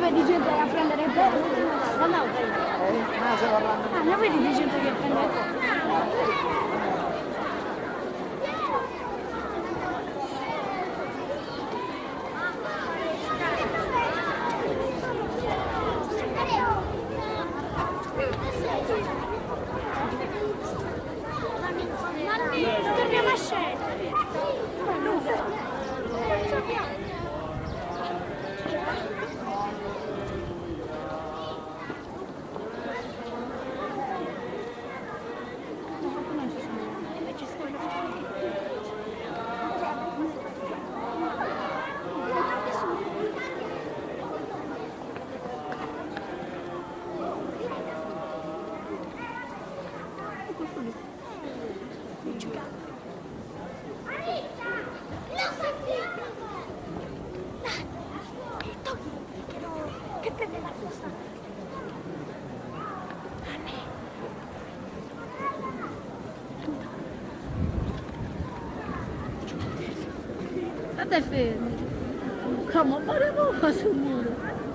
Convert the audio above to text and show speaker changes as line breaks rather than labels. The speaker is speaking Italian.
Di gente a prendere il pelo? No, ne vedi di gente che prende il pelo? Torniamo a scendere. Che prende la busta? State fermi. Come fare cosa?